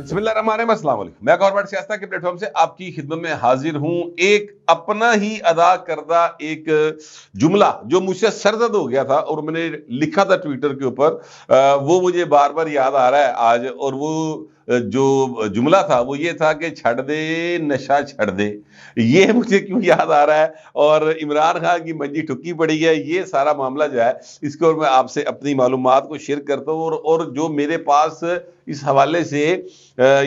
بسم اللہ الرحمن الرحیم، السلام علیکم۔ میں گورنمنٹ سیاستہ کے پلیٹ فارم سے آپ کی خدمت میں حاضر ہوں۔ ایک اپنا ہی ادا کردہ ایک جملہ جو مجھ سے سرزد ہو گیا تھا اور میں نے لکھا تھا ٹویٹر کے اوپر، وہ مجھے بار بار یاد آ رہا ہے آج، اور وہ جو جملہ تھا وہ یہ تھا کہ چھڑ دے نشہ چھڑ دے۔ یہ مجھے کیوں یاد آ رہا ہے، اور عمران خان کی منجی ٹھکی پڑی ہے، یہ سارا معاملہ جو ہے اس کو میں آپ سے اپنی معلومات کو شیئر کرتا ہوں، اور جو میرے پاس اس حوالے سے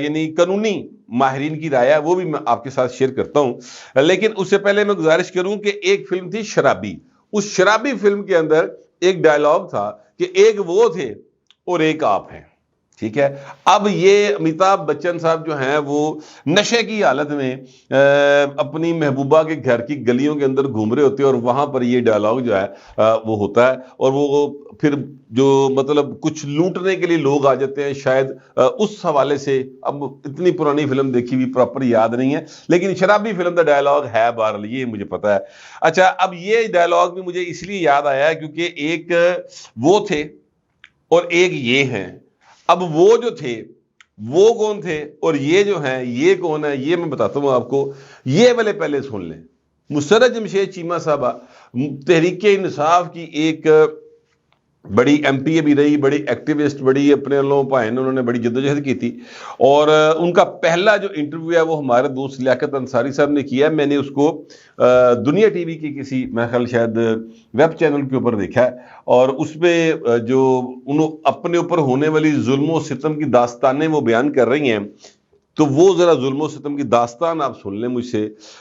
یعنی قانونی ماہرین کی رائے ہے وہ بھی میں آپ کے ساتھ شیئر کرتا ہوں۔ لیکن اس سے پہلے میں گزارش کروں کہ ایک فلم تھی شرابی، اس شرابی فلم کے اندر ایک ڈائلاگ تھا کہ ایک وہ تھے اور ایک آپ ہیں، ٹھیک ہے۔ اب یہ امیتابھ بچن صاحب جو ہیں وہ نشے کی حالت میں اپنی محبوبہ کے گھر کی گلیوں کے اندر گھوم رہے ہوتے ہیں، اور وہاں پر یہ ڈائلاگ جو ہے وہ ہوتا ہے، اور وہ پھر جو مطلب کچھ لوٹنے کے لیے لوگ آ جاتے ہیں شاید، اس حوالے سے اب اتنی پرانی فلم دیکھی ہوئی پراپر یاد نہیں ہے، لیکن شرابی فلم کا ڈائلاگ ہے بہرحال، یہ مجھے پتا ہے۔ اچھا، اب یہ ڈائلاگ بھی مجھے اس لیے یاد آیا ہے کیونکہ ایک وہ تھے اور ایک یہ ہیں۔ اب وہ جو تھے وہ کون تھے اور یہ جو ہیں یہ کون ہے، یہ میں بتاتا ہوں آپ کو۔ یہ والے پہلے سن لیں۔ مسرت جمشید چیمہ صاحبہ تحریک انصاف کی ایک بڑی ایم پی اے بھی رہی، بڑی ایکٹیوسٹ، بڑی اپنے لوگوں پائن، انہوں نے بڑی جدوجہد کی تھی، اور ان کا پہلا جو انٹرویو ہے وہ ہمارے دوست لیاقت انصاری صاحب نے کیا ہے۔ میں نے اس کو دنیا ٹی وی کی کسی میں خیال شاید ویب چینل کے اوپر دیکھا ہے، اور اس پہ جو انہوں اپنے اوپر ہونے والی ظلم و ستم کی داستانیں وہ بیان کر رہی ہیں، تو وہ ذرا ظلم و ستم کی داستان آپ سن لیں مجھ سے۔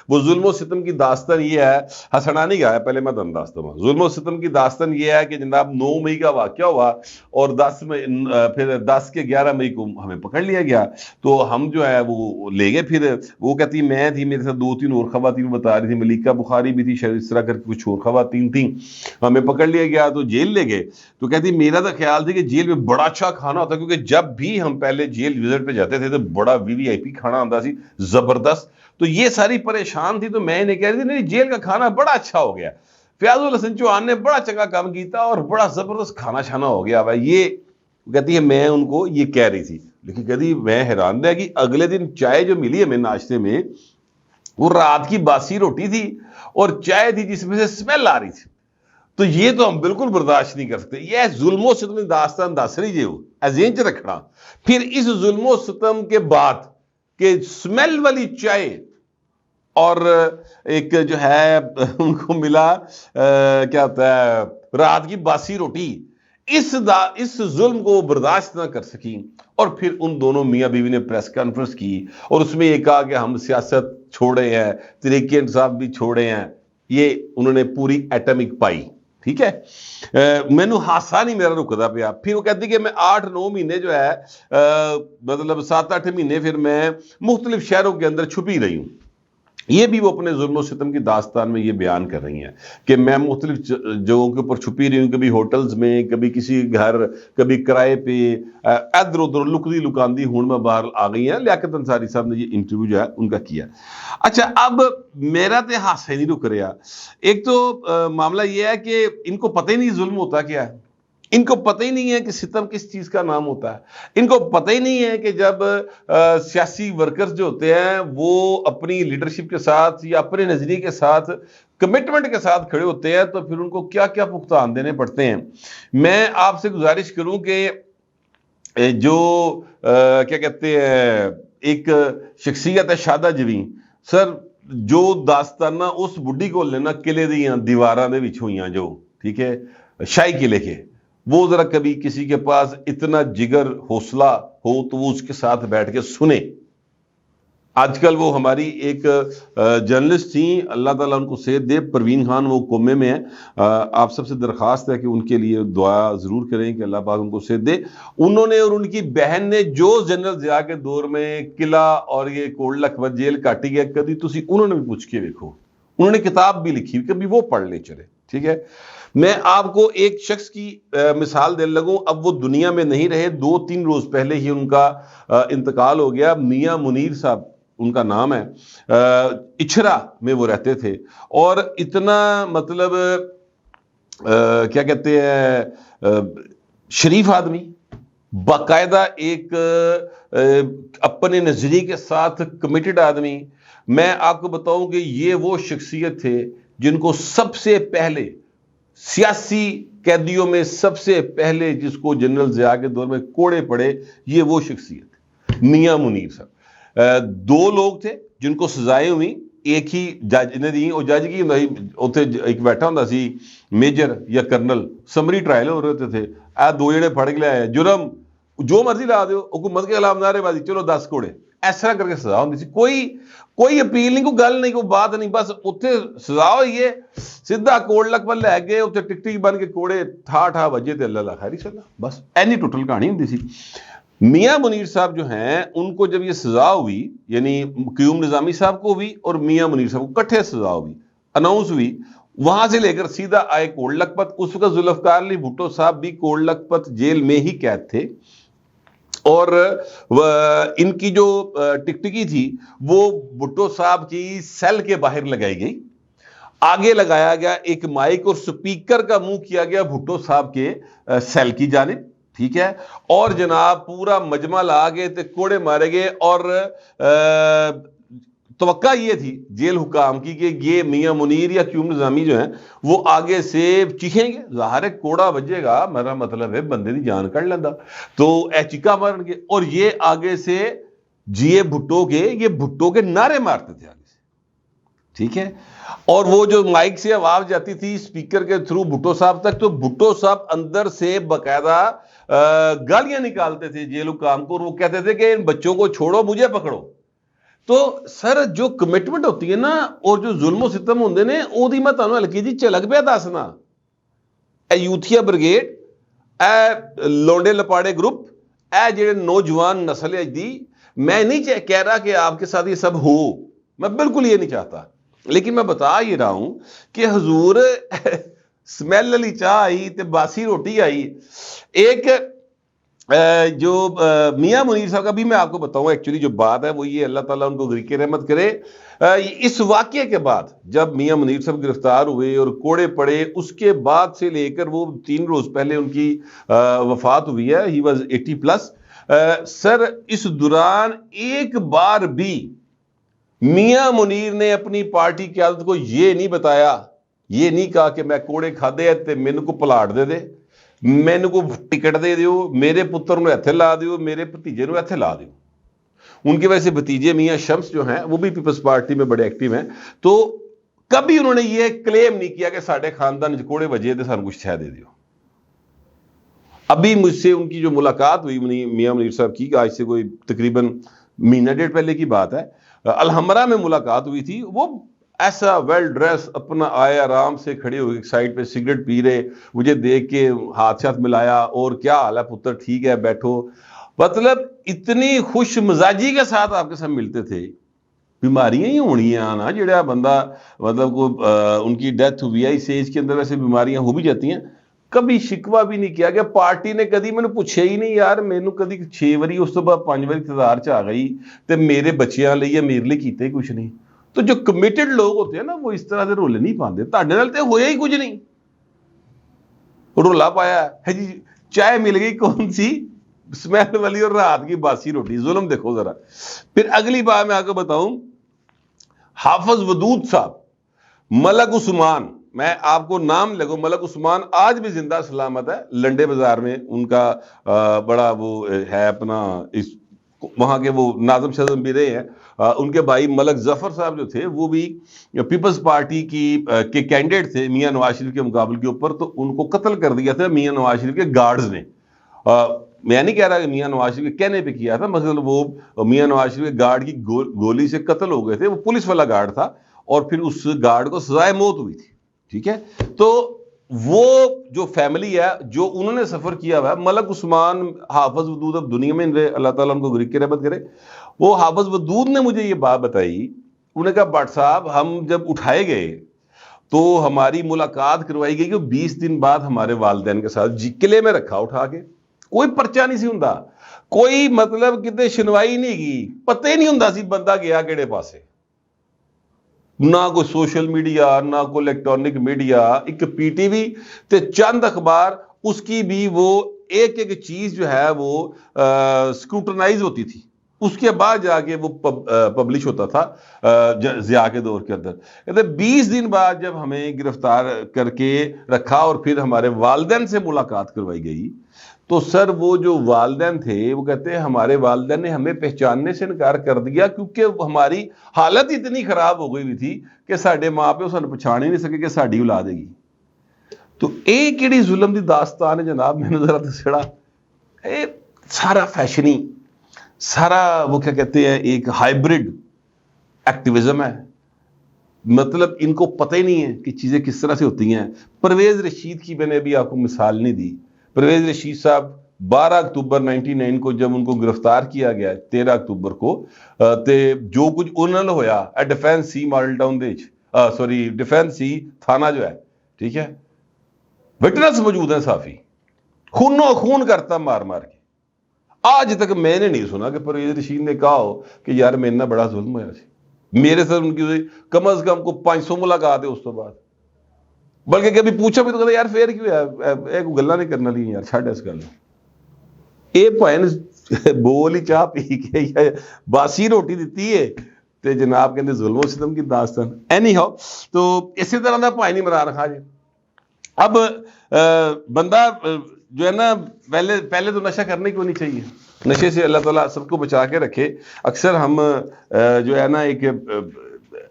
وہ ظلم و ستم کی داستان یہ ہے، ہسنانی کا ہے، پہلے میں انداز ہوں۔ ظلم و ستم کی داستان یہ ہے کہ جناب 9 مئی کا واقعہ ہوا، اور 10 کے 11 مئی کو ہمیں پکڑ لیا گیا، تو ہم جو ہے وہ لے گئے۔ پھر وہ کہتی میں تھی، میرے ساتھ 2-3 اور خواتین بتا رہی تھی، ملیکہ بخاری بھی تھی شاید، اس طرح کر کے کچھ اور خواتین تھیں، ہمیں پکڑ لیا گیا تو جیل لے گئے۔ تو کہتی میرا تو خیال تھا کہ جیل میں بڑا اچھا کھانا ہوتا، کیونکہ جب بھی ہم پہلے جیل وزٹ پہ جاتے تھے تو بڑا وی آئی پی کھانا آتا سی، زبردست۔ تو یہ ساری پریشان تھی، تو میں انہیں کہہ رہی تھی نہیں جیل کا کھانا بڑا اچھا ہو گیا، فیاض الحسن چوہان نے بڑا چنگا کام کیتا اور بڑا زبردست کھانا چھانا ہو گیا بھائی۔ یہ کہتی ہے میں ان کو یہ کہہ رہی تھی، لیکن کہتی میں حیران رہ کہ اگلے دن چائے جو ملی ہمیں ناشتے میں وہ رات کی باسی روٹی تھی اور چائے تھی جس میں سے اسمیل آ رہی تھی۔ تو یہ تو ہم بالکل برداشت نہیں کر سکتے۔ یہ ظلم و ستم داستان دس رہی جو ذہن چ رکھنا۔ پھر اس ظلم و ستم کے بعد کہ اسمیل والی چائے اور ایک جو ہے ان کو ملا کیا ہوتا ہے رات کی باسی روٹی، اس ظلم کو برداشت نہ کر سکیں، اور پھر ان دونوں میاں بیوی نے پریس کانفرنس کی، اور اس میں یہ کہا کہ ہم سیاست چھوڑے ہیں، تحریک انصاف بھی چھوڑے ہیں۔ یہ انہوں نے پوری ایٹمک پائی، ٹھیک ہے۔ میں نے ہاسا نہیں میرا رکدا پیا۔ پھر وہ کہتی کہ میں 8-9 مہینے جو ہے مطلب 7-8 مہینے پھر میں مختلف شہروں کے اندر چھپی رہی ہوں۔ یہ بھی وہ اپنے ظلم و ستم کی داستان میں یہ بیان کر رہی ہیں کہ میں مختلف جگہوں کے اوپر چھپی رہی ہوں، کبھی ہوٹلز میں، کبھی کسی گھر، کبھی کرائے پہ، ادھر ادھر لکدی لکاندی ہون میں باہر آ گئی ہیں۔ لیاقت انصاری صاحب نے یہ انٹرویو جو ہے ان کا کیا۔ اچھا، اب میرا تو ہاتھ ہی نہیں رک رہا۔ ایک تو معاملہ یہ ہے کہ ان کو پتہ ہی نہیں ظلم ہوتا کیا ہے، ان کو پتہ ہی نہیں ہے کہ ستم کس چیز کا نام ہوتا ہے، ان کو پتہ ہی نہیں ہے کہ جب سیاسی ورکرز جو ہوتے ہیں وہ اپنی لیڈرشپ کے ساتھ یا اپنے نظریے کے ساتھ کمٹمنٹ کے ساتھ کھڑے ہوتے ہیں تو پھر ان کو کیا کیا پختان دینے پڑتے ہیں۔ میں آپ سے گزارش کروں کہ جو کیا کہتے ہیں ایک شخصیت ہے شادہ جویں سر، جو داستانہ اس بڈھی کو لینا قلعے دیاں دیواراں دے وچ ہوئیاں جو، ٹھیک ہے، شاہی قلعے کے، وہ ذرا کبھی کسی کے پاس اتنا جگر حوصلہ ہو تو وہ اس کے ساتھ بیٹھ کے سنے۔ آج کل وہ ہماری ایک جرنلسٹ تھیں، اللہ تعالیٰ ان کو صحت دے، پروین خان، وہ کومے میں ہیں۔ آپ سب سے درخواست ہے کہ ان کے لیے دعا ضرور کریں کہ اللہ پاک ان کو صحت دے۔ انہوں نے اور ان کی بہن نے جو جنرل ضیاء کے دور میں قلعہ اور یہ کوٹ لکھپت جیل کاٹی ہے، کبھی تسی انہوں نے بھی پوچھ کے دیکھو، انہوں نے کتاب بھی لکھی، کبھی وہ پڑھ لیں چلے، ٹھیک ہے۔ میں آپ کو ایک شخص کی مثال دے لگوں، اب وہ دنیا میں نہیں رہے، 2-3 روز پہلے ہی ان کا انتقال ہو گیا۔ میاں منیر صاحب ان کا نام ہے، اچھرا میں وہ رہتے تھے، اور اتنا مطلب کیا کہتے ہیں شریف آدمی، باقاعدہ ایک اپنے نظریے کے ساتھ کمیٹڈ آدمی. میں آپ کو بتاؤں کہ یہ وہ شخصیت تھے جن کو سب سے پہلے سیاسی قیدیوں میں سب سے پہلے جس کو جنرل ضیاء کے دور میں کوڑے پڑے، یہ وہ شخصیت میاں منیر صاحب. دو لوگ تھے جن کو سزائیں ہوئی، ایک ہی جج نے دی، اور جج کی اتنے ایک بیٹھا ہوں سی میجر یا کرنل، سمری ٹرائل ہو رہے تھے، دو جنے پھڑ کے لے جرم جو مرضی لا دیو، حکومت کے خلاف نعرے بازی، چلو 10 کوڑے، اس طرح کر کے سزا ہوتی سی. کوئی اپیل نہیں، کوئی گل نہیں، کوئی بات نہیں، بس اتنے سزا ہوئی ہے، سیدھا کوڑ لک پر لے گئے، اتنے ٹکٹی بن کے کوڑے ٹھا بجے تے اللہ خیری صلی اللہ، بس اینی ٹوٹل کہانی ہوتی سی. میاں منیر صاحب جو ہیں ان کو جب یہ سزا ہوئی، یعنی قیوم نظامی صاحب کو ہوئی اور میاں منیر صاحب کو کٹھے سزا ہوئی، اناؤنس ہوئی، وہاں سے لے کر سیدھا آئے کوڑ لکھپت. اس وقت ذوالفقار علی بھٹو صاحب بھی کوڑ لکھپت جیل میں ہی قید تھے، اور ان کی جو ٹکٹکی تھی وہ بھٹو صاحب کی سیل کے باہر لگائی گئی، آگے لگایا گیا ایک مائک اور سپیکر کا منہ کیا گیا بھٹو صاحب کے سیل کی جانب، ٹھیک ہے، اور جناب پورا مجمع لا گئے تے کوڑے مارے گئے. اور توقع یہ تھی جیل حکام کی کہ یہ میاں منیر یا قیوم نظامی جو ہیں وہ آگے سے چیخیں گے، ظاہر ہے کوڑا بجے گا، میرا مطلب ہے بندے دی جان کر لینا، تو اے چیکا مارن گے، اور یہ آگے سے جیے بھٹو کے نعرے مارتے تھے آگے سے، ٹھیک ہے. اور وہ جو مائک سے آواز جاتی تھی سپیکر کے تھرو بھٹو صاحب تک، تو بھٹو صاحب اندر سے باقاعدہ گالیاں نکالتے تھے جیل حکام کو، اور وہ کہتے تھے کہ ان بچوں کو چھوڑو، مجھے پکڑو. تو سر جو کمٹمنٹ ہوتی ہے نا، اور جو ظلم و ستم ہوندے نے، او دی میں تانوں ہلکی جی جھلک پہ دسنا. اے یوتھیا بریگیڈ، اے لونڈے لپاڑے گروپ، اے جڑے نوجوان نسل ہے دی، میں نہیں کہہ رہا کہ آپ کے ساتھ یہ سب ہو، میں بالکل یہ نہیں چاہتا، لیکن میں بتا یہ رہا ہوں کہ حضور سمیل علی چاہ آئی تے باسی روٹی آئی. ایک جو میاں منیر صاحب کا بھی میں آپ کو بتاؤں، ایکچولی جو بات ہے وہ یہ، اللہ تعالیٰ ان کو غریق رحمت کرے. اس واقعے کے بعد جب میاں منیر صاحب گرفتار ہوئے اور کوڑے پڑے، اس کے بعد سے لے کر وہ 3 روز پہلے ان کی وفات ہوئی ہے، ہی واز 80+. سر اس دوران ایک بار بھی میاں منیر نے اپنی پارٹی قیادت کو یہ نہیں بتایا، یہ نہیں کہا کہ میں کوڑے کھادے تے میرے کو پلاٹ دے دے، میرے کو ٹکٹ دے دیو، میرے پتر نو ایتھے لا دیو، میرے بھتیجے نو ایتھے لا دیو. ان کے ویسے بھتیجے میاں شمس جو ہیں وہ بھی پیپلز پارٹی میں بڑے ایکٹیو ہیں، تو کبھی انہوں نے یہ کلیم نہیں کیا کہ ساڑھے خاندان کوڑے وجہ دے سان کچھ چھے دے دیو. ابھی مجھ سے ان کی جو ملاقات ہوئی میاں منیر صاحب کی، آج سے کوئی تقریباً مہینہ ڈیڑھ پہلے کی بات ہے، الحمرہ میں ملاقات ہوئی تھی. وہ ایسا ویل ڈریس اپنا آئے، آرام سے کھڑے ہوئے سائڈ پہ سگریٹ پی رہے، مجھے دیکھ کے ہاتھ ملایا، اور کیا حال ہے پتر، ٹھیک ہے بیٹھو، مطلب اتنی خوش مزاجی کے ساتھ آپ کے ساتھ ملتے تھے. بیماریاں ہی ہونی ہیں نا، جڑا بندہ مطلب کو ان کی ڈیتھ ہوئی ہے اس ایج کے اندر، ویسے بیماریاں ہو بھی جاتی ہیں. کبھی شکوہ بھی نہیں کیا کہ پارٹی نے کدی میں نے پوچھے ہی نہیں، یار مینوں کدی 6 واری اس تو بعد 5 واری اقتدار چ آ گئی تے میرے بچیاں لئی میرے لیے کیتے ہی کچھ نہیں. تو جو کمیٹڈ لوگ ہوتے ہیں نا وہ اس طرح سے رولے نہیں پاندے. تہاڈے نال تے ہویا ہی کچھ نہیں، رولا پایا ہے جی، چائے مل گئی کون سی اسمیل والی اور رات کی باسی روٹی. ظلم دیکھو ذرا. پھر اگلی بات میں آپ کو بتاؤں، حافظ ودود صاحب، ملک عثمان، میں آپ کو نام لگو، ملک عثمان آج بھی زندہ سلامت ہے، لنڈے بازار میں ان کا بڑا وہ ہے اپنا، اس وہاں کے وہ ناظم شاظم بھی رہے ہیں. ان کے بھائی ملک ظفر صاحب جو تھے وہ بھی پیپلز پارٹی کے کینڈیڈیٹ تھے میاں نواز شریف کے مقابل کے اوپر، تو ان کو قتل کر دیا تھا میاں نواز شریف کے گارڈز نے. میں نہیں کہہ رہا کہ میاں نواز شریف کے کہنے پہ کیا تھا، مثلا وہ میاں نواز شریف کے گارڈ کی گولی سے قتل ہو گئے تھے، وہ پولیس والا گارڈ تھا، اور پھر اس گارڈ کو سزائے موت ہوئی تھی، ٹھیک ہے. تو وہ جو فیملی ہے جو انہوں نے سفر کیا ہوا ہے، ملک عثمان، حافظ ودود اب دنیا میں رہے، اللہ تعالیٰ ان کو غریق رحمت کرے. وہ حافظ ودود نے مجھے یہ بات بتائی، انہوں نے کہا بٹ صاحب ہم جب اٹھائے گئے تو ہماری ملاقات کروائی گئی کہ 20 دن بعد ہمارے والدین کے ساتھ قلعے میں رکھا اٹھا کے، کوئی پرچہ نہیں سی ہوندا، کوئی مطلب کتے شنوائی نہیں گئی، پتہ ہی نہیں ہوندا سی بندہ گیا کیڑے پاسے، نہ کوئی سوشل میڈیا، نہ کوئی الیکٹرانک میڈیا. ایک پی ٹی وی تے چند اخبار، اس کی بھی وہ ایک ایک چیز جو ہے وہ سکروٹنائز ہوتی تھی، اس کے بعد جا کے وہ پبلش ہوتا تھا ضیاء کے دور کے اندر. کہتے 20 دن بعد جب ہمیں گرفتار کر کے رکھا اور پھر ہمارے والدین سے ملاقات کروائی گئی تو سر وہ جو والدین تھے وہ کہتے ہیں ہمارے والدین نے ہمیں پہچاننے سے انکار کر دیا کیونکہ ہماری حالت اتنی خراب ہو گئی ہوئی تھی کہ ساڈے ماں پیو سانوں پہچان ہی نہیں سکے کہ ساڈی اولاد ہے گی. تو ایک کیڑی ظلم دی داستان ہے جناب، میں نے ذرا دسڑا سارا فیشنی، سارا وہ کیا کہتے ہیں ایک ہائیبرڈ ایکٹیویزم ہے. مطلب ان کو پتہ ہی نہیں ہے کہ چیزیں کس طرح سے ہوتی ہیں. پرویز رشید کی میں نے ابھی آپ کو مثال نہیں دی. پرویز رشید صاحب 12 اکتوبر 99 کو جب ان کو گرفتار کیا گیا 13 اکتوبر کو تے جو کچھ انہوں ہویا ڈیفینس سی ماڈل ٹاؤن دے سوری ڈیفینس سی تھانہ جو ہے، ٹھیک ہے، وٹنس موجود ہیں صافی، خونوں خون کرتا مار مار کے. آج تک میں نے نہیں سنا کہ پرویز رشید نے کہا ہو کہ یار میرے نہ بڑا ظلم ہوا سی، میرے ساتھ ان کی کم از کم کو 500 ملاقات ہے اس تو بعد. بلکہ کبھی پوچھا بھی تو کہتا یار فیر کیوں ہے کوئی گلا نہیں کرنا لی یار چھڈ اس گل اے بھائن بول ہی چاہ پی کے یا باسی روٹی دیتی ہے تے جناب کہتے ظلم و ستم کی داستان. اینی ہاؤ تو اسی طرح دا بھائی نہیں عمران خان جی. اب بندہ جو ہے نا پہلے تو نشہ کرنے کیوں نہیں چاہیے، نشے سے اللہ تعالیٰ سب کو بچا کے رکھے. اکثر ہم جو ہے نا ایک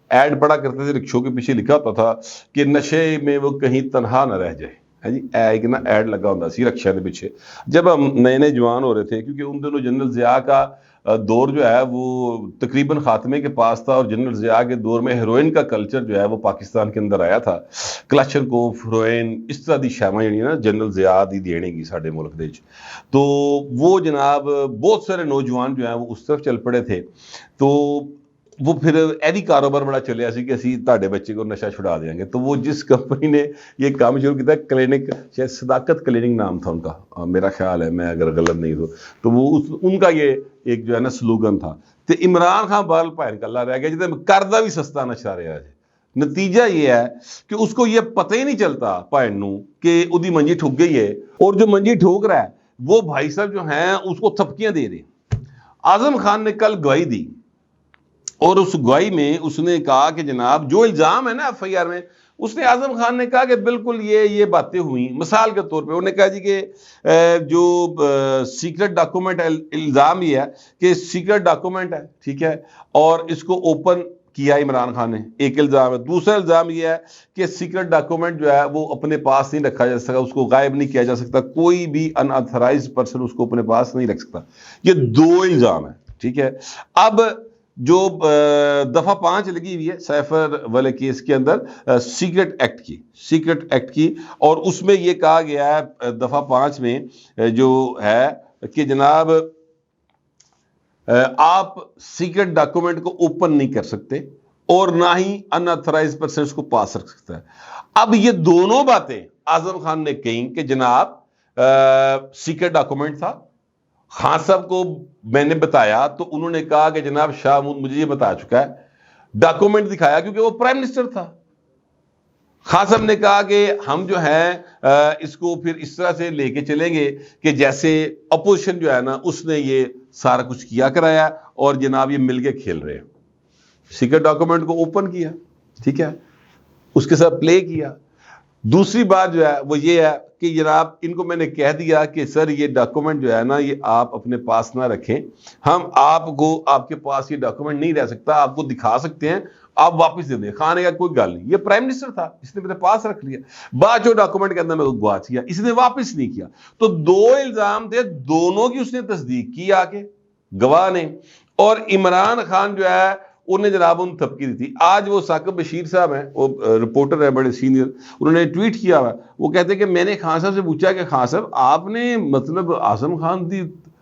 ایڈ پڑھا کرتے تھے، رکشوں کے پیچھے لکھا ہوتا تھا کہ نشے میں وہ کہیں تنہا نہ رہ جائے. ہے جی ایک نا ایڈ لگا ہوتا سی رکشا کے پیچھے جب ہم نئے نئے جوان ہو رہے تھے، کیونکہ ان دنوں جنرل ضیاء کا دور جو ہے وہ تقریباً خاتمے کے پاس تھا، اور جنرل ضیاء کے دور میں ہیروئن کا کلچر جو ہے وہ پاکستان کے اندر آیا تھا. کلچر کو ہیروئن اس طرح دی شیواں جڑی نا جنرل ضیاء دی دینے گی ساڈے ملک دے وچ، تو وہ جناب بہت سارے نوجوان جو ہیں وہ اس طرف چل پڑے تھے. تو وہ پھر ایدی کاروبار بڑا چلیا سی کہ اسی تاڈے بچے کو نشہ چھڑا دیں گے. تو وہ جس کمپنی نے یہ کام شروع کیا کلینک، شاید صداقت کلینک نام تھا ان کا، میرا خیال ہے میں اگر غلط نہیں تو وہ ان کا یہ ایک جو ہے نا سلوگن تھا. تو عمران خان بال پائن کلا رہ گیا جیسے کردہ بھی سستا نشہ رہا ہے. نتیجہ یہ ہے کہ اس کو یہ پتہ ہی نہیں چلتا پائن نو کہ ادی منجی ٹھک گئی ہے، اور جو منجی ٹھوک رہا ہے وہ بھائی صاحب جو ہیں اس کو تھپکیاں دے رہے ہیں. اعظم خان نے کل گواہی دی اور اس گواہی میں اس نے کہا کہ جناب جو الزام ہے نا ایف آئی آر میں، اس نے اعظم خان نے کہا کہ بالکل یہ باتیں ہوئیں. مثال کے طور پہ انہوں نے کہا جی کہ جو سیکرٹ ڈاکومنٹ ہے، الزام یہ ہے کہ سیکرٹ ڈاکومنٹ ہے، ٹھیک ہے، اور اس کو اوپن کیا عمران خان نے، ایک الزام ہے. دوسرا الزام یہ ہے کہ سیکرٹ ڈاکومنٹ جو ہے وہ اپنے پاس نہیں رکھا جا سکتا، اس کو غائب نہیں کیا جا سکتا، کوئی بھی ان آتھرائزڈ پرسن اس کو اپنے پاس نہیں رکھ سکتا. یہ 2 الزام ہیں، ٹھیک ہے. اب جو دفعہ 5 لگی ہوئی ہے سیفر والے کیس کے اندر سیکرٹ ایکٹ کی، اور اس میں یہ کہا گیا ہے دفعہ 5 میں جو ہے کہ جناب آپ سیکرٹ ڈاکومنٹ کو اوپن نہیں کر سکتے اور نہ ہی ان آتھرائزڈ پرسن اس کو پاس رکھ سکتا ہے. اب یہ دونوں باتیں اعظم خان نے کہیں کہ جناب سیکرٹ ڈاکومنٹ تھا، خان صاحب کو میں نے بتایا تو انہوں نے کہا کہ جناب شاہ محمود مجھے یہ بتا چکا ہے، ڈاکومنٹ دکھایا کیونکہ وہ پرائم منسٹر تھا. خان صاحب نے کہا کہ ہم جو ہیں اس کو پھر اس طرح سے لے کے چلیں گے کہ جیسے اپوزیشن جو ہے نا اس نے یہ سارا کچھ کیا کرایا اور جناب یہ مل کے کھیل رہے ہیں. سیکرٹ ڈاکومنٹ کو اوپن کیا، ٹھیک ہے، اس کے ساتھ پلے کیا. دوسری بات جو ہے وہ یہ ہے کہ جناب ان کو میں نے کہہ دیا کہ سر یہ ڈاکومنٹ جو ہے نا یہ آپ اپنے پاس نہ رکھیں، ہم آپ کے پاس یہ ڈاکومنٹ نہیں رہ سکتا، آپ کو دکھا سکتے ہیں، آپ واپس دے دیں. خان کا کوئی گل نہیں، یہ پرائم منسٹر تھا، اس نے میرے پاس رکھ لیا، بعد جو ڈاکومنٹ کے اندر میں گواچ گیا، اس نے واپس نہیں کیا. تو 2 الزام تھے، دونوں کی اس نے تصدیق کی آ کے گواہ نے، اور عمران خان جو ہے انہیں جناب ان تھپکی دی تھی. آج وہ ثاقب بشیر صاحب ہیں، وہ رپورٹر ہیں بڑے سینئر، انہوں نے ٹویٹ کیا ہوا، وہ کہتے ہیں کہ میں نے خان صاحب سے پوچھا کہ خان صاحب آپ نے مطلب اعظم خان دی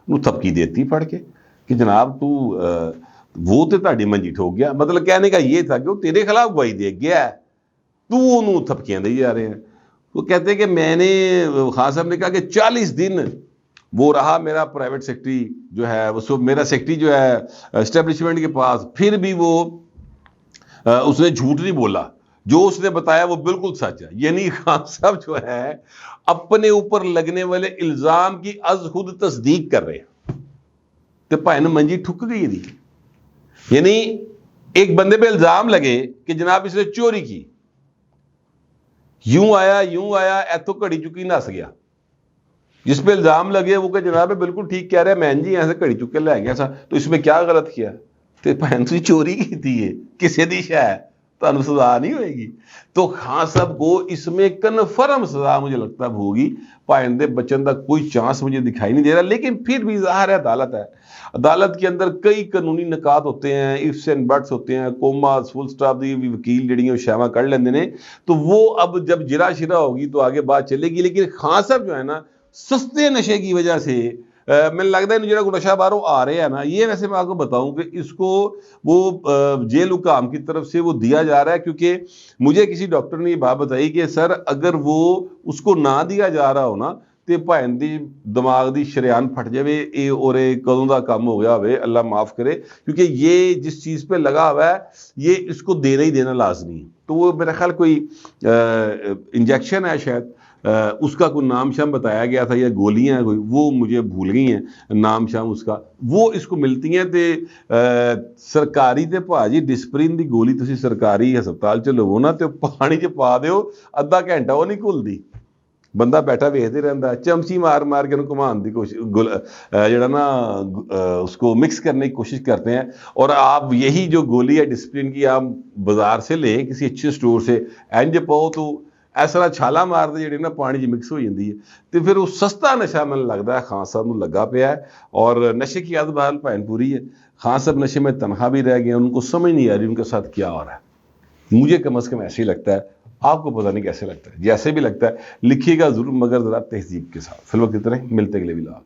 تھپکی دیتی پڑھ کے کہ جناب تو وہ تے تہاڈی منجی ٹھوک گیا. مطلب کہنے کا یہ تھا کہ وہ تیرے خلاف گواہی دے گیا ہے، تو انہوں تھپکیاں دے جا رہے ہیں. وہ کہتے ہیں کہ میں نے خان صاحب نے کہا کہ 40 دن وہ رہا میرا پرائیویٹ سیکٹری جو ہے وہ میرا سیکٹری جو ہے اسٹیبلشمنٹ کے پاس، پھر بھی وہ اس نے جھوٹ نہیں بولا جو اس نے بتایا وہ بالکل سچ ہے. یعنی خان صاحب جو ہے اپنے اوپر لگنے والے الزام کی از خود تصدیق کر رہے ہیں. تو بھائی نے منجی ٹھک گئی دی. یعنی ایک بندے پہ الزام لگے کہ جناب اس نے چوری کی, یوں آیا ایتھو گھڑی چکی نس گیا. جس پہ الزام لگے وہ کہ جناب بالکل ٹھیک کہہ رہے ہیں, جی ایسے گھڑی چک کے لے گیا سا, تو اس میں کیا غلط کیا؟ تو بہن سی چوری کی تھی, یہ کسی دی شے ہے, تو سزا نہیں ہوئے گی. تو خان صاحب کو اس میں کنفرم سزا مجھے لگتا ہے ہوگی. پائندے بچن کا کوئی چانس مجھے دکھائی نہیں دے رہا, لیکن پھر بھی ظاہر ہے عدالت ہے, عدالت کے اندر کئی قانونی نکات ہوتے ہیں, ifs اینڈ بٹس ہوتے ہیں, کوماز فل سٹاپ دی وکیل جڑیاں شیواں کر لیندے نے. تو وہ اب جب جرا شرا ہوگی تو آگے بات چلے گی. لیکن خان صاحب جو ہے نا سستے نشے کی وجہ سے میں لگتا ہے جو نشہ باہروں آ رہے ہیں نا, یہ ویسے میں آپ کو بتاؤں کہ اس کو وہ جیل حکام کی طرف سے وہ دیا جا رہا ہے, کیونکہ مجھے کسی ڈاکٹر نے یہ بات بتائی کہ سر اگر وہ اس کو نہ دیا جا رہا ہو نا تو بھائن دی دماغ دی شریان پھٹ جائے اے اور کدوں دا کام ہو گیا ہوئے, اللہ معاف کرے, کیونکہ یہ جس چیز پہ لگا ہوا ہے یہ اس کو دینا ہی دینا لازمی ہے. تو وہ میرا خیال کوئی انجیکشن ہے شاید, اس کا کوئی نام شام بتایا گیا تھا یا گولیاں ہیں کوئی, وہ مجھے بھول گئی ہیں نام شام اس کا, وہ اس کو ملتی ہیں. تے سرکاری تے بھاجی ڈسپرین دی گولی تسی سرکاری ہسپتال چ لو نا تے پانی چ پا دیو, ادھا گھنٹہ وہ نہیں گھلدی, بندہ بیٹھا ویکھتے رہتا, چمچی مار مار کے گھمان کی کوشش جڑا نا اس کو مکس کرنے کی کوشش کرتے ہیں. اور آپ یہی جو گولی ہے ڈسپلن کی آپ بازار سے لیں کسی اچھے سٹور سے, اینج پاؤ تو اس طرح چھالا مار دے جڑی نا پانی جی مکس ہو جاتی ہے. تو پھر وہ سستا نشہ میں لگتا ہے خان صاحب نو لگا پیا ہے, اور نشے کی عادت بحال بھائن پوری ہے. خان صاحب نشے میں تنہا بھی رہ گئے, ان کو سمجھ نہیں آ رہی ان کے ساتھ کیا ہو رہا ہے. مجھے کم از کم ایسے ہی لگتا ہے, آپ کو پتہ نہیں کیسے لگتا ہے. جیسے بھی لگتا ہے لکھیے گا ضرور, مگر ذرا تہذیب کے ساتھ. فی الوقت اتنے, ملتے اگلے ولاگ.